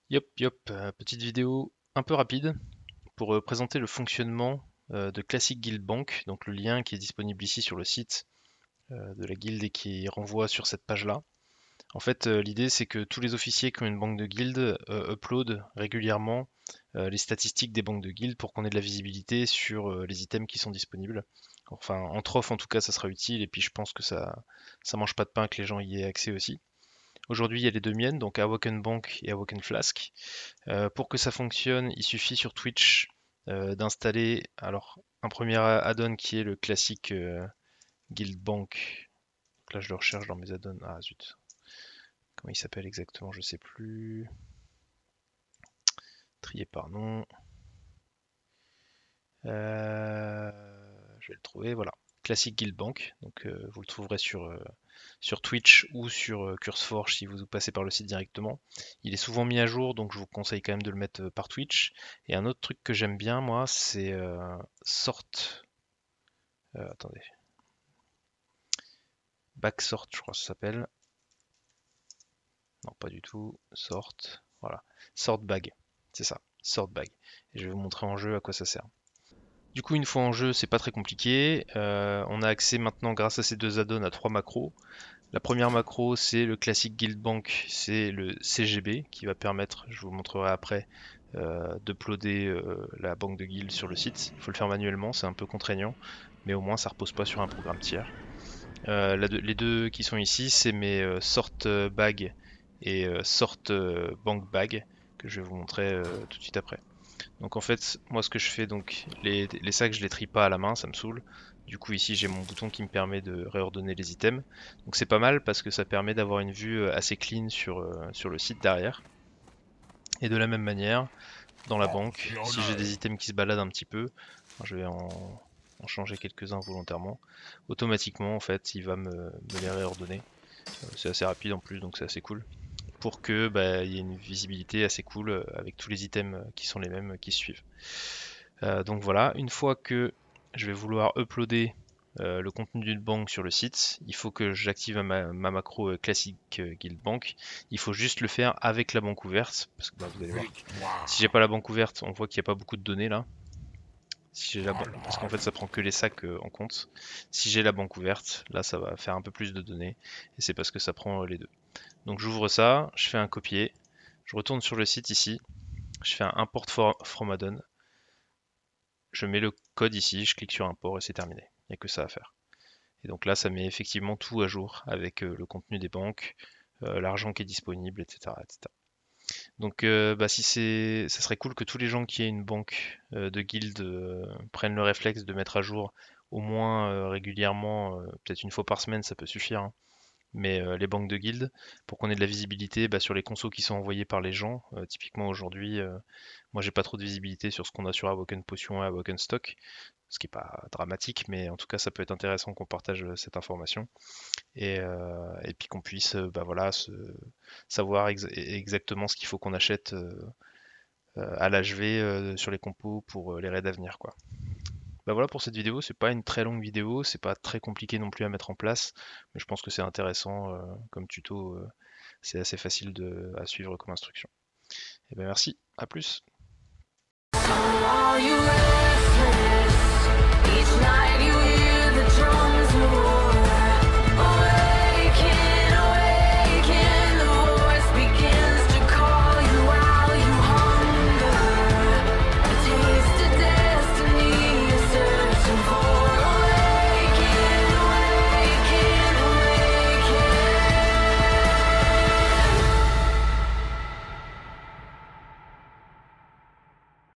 Petite vidéo un peu rapide pour présenter le fonctionnement de Classic Guild Bank, donc le lien qui est disponible ici sur le site de la guilde et qui renvoie sur cette page-là. En fait, l'idée c'est que tous les officiers qui ont une banque de guilde uploadent régulièrement les statistiques des banques de guilde pour qu'on ait de la visibilité sur les items qui sont disponibles. Enfin, entre off en tout cas, ça sera utile et puis je pense que ça mange pas de pain que les gens y aient accès aussi. Aujourd'hui, il y a les deux miennes, donc Awoken Bank et Awoken Flask. Pour que ça fonctionne, il suffit sur Twitch d'installer alors un premier add-on qui est le classique Guild Bank. Donc là, je le recherche dans mes add-ons. Ah zut, comment il s'appelle exactement, je sais plus. Trier par nom. Je vais le trouver, voilà. Classic Guild Bank. Donc vous le trouverez sur Twitch ou sur CurseForge si vous passez par le site directement. Il est souvent mis à jour, donc je vous conseille quand même de le mettre par Twitch. Et un autre truc que j'aime bien, moi, c'est Sort. Attendez. Backsort, je crois que ça s'appelle. Non, pas du tout. Sort. Voilà. Sort Bag. C'est ça. Sort Bag. Et je vais vous montrer en jeu à quoi ça sert. Du coup, une fois en jeu, c'est pas très compliqué. On a accès maintenant, grâce à ces deux add-ons, à trois macros. La première macro, c'est le classique Guild Bank, c'est le CGB qui va permettre, je vous montrerai après, d'uploader la banque de guild sur le site. Il faut le faire manuellement, c'est un peu contraignant, mais au moins ça repose pas sur un programme tiers. Les deux qui sont ici, c'est mes sort bag et sort bank bag que je vais vous montrer tout de suite après. Donc en fait, moi ce que je fais, donc les sacs je les trie pas à la main, ça me saoule. Du coup ici j'ai mon bouton qui me permet de réordonner les items. Donc c'est pas mal parce que ça permet d'avoir une vue assez clean sur le site derrière. Et de la même manière, dans la banque, si j'ai des items qui se baladent un petit peu, je vais en changer quelques-uns volontairement, automatiquement en fait il va me les réordonner. C'est assez rapide en plus donc c'est assez cool. Pour que il y ait une visibilité assez cool avec tous les items qui sont les mêmes qui suivent. Donc voilà, une fois que je vais vouloir uploader le contenu d'une banque sur le site, il faut que j'active ma macro classique Guild Bank. Il faut juste le faire avec la banque ouverte, parce que vous allez voir, si j'ai pas la banque ouverte, on voit qu'il n'y a pas beaucoup de données là. Si j'ai parce qu'en fait ça prend que les sacs en compte. Si j'ai la banque ouverte, là ça va faire un peu plus de données, et c'est parce que ça prend les deux. Donc j'ouvre ça, je fais un copier, je retourne sur le site ici, je fais un import from add-on, je mets le code ici, je clique sur import et c'est terminé. Il n'y a que ça à faire. Et donc là, ça met effectivement tout à jour avec le contenu des banques, l'argent qui est disponible, etc. etc. Donc si ça serait cool que tous les gens qui aient une banque de guild prennent le réflexe de mettre à jour au moins régulièrement, peut-être une fois par semaine, ça peut suffire, hein, mais les banques de guild, pour qu'on ait de la visibilité sur les consos qui sont envoyés par les gens. Typiquement aujourd'hui, moi j'ai pas trop de visibilité sur ce qu'on a sur Awoken Potion et Awoken Stock, ce qui est pas dramatique, mais en tout cas ça peut être intéressant qu'on partage cette information et puis qu'on puisse voilà, savoir exactement ce qu'il faut qu'on achète à l'HV sur les compos pour les raids à venir, quoi. Bah voilà pour cette vidéo, c'est pas une très longue vidéo, c'est pas très compliqué non plus à mettre en place, mais je pense que c'est intéressant comme tuto, c'est assez facile à suivre comme instruction. Et ben merci, à plus. So are you restless? Each night you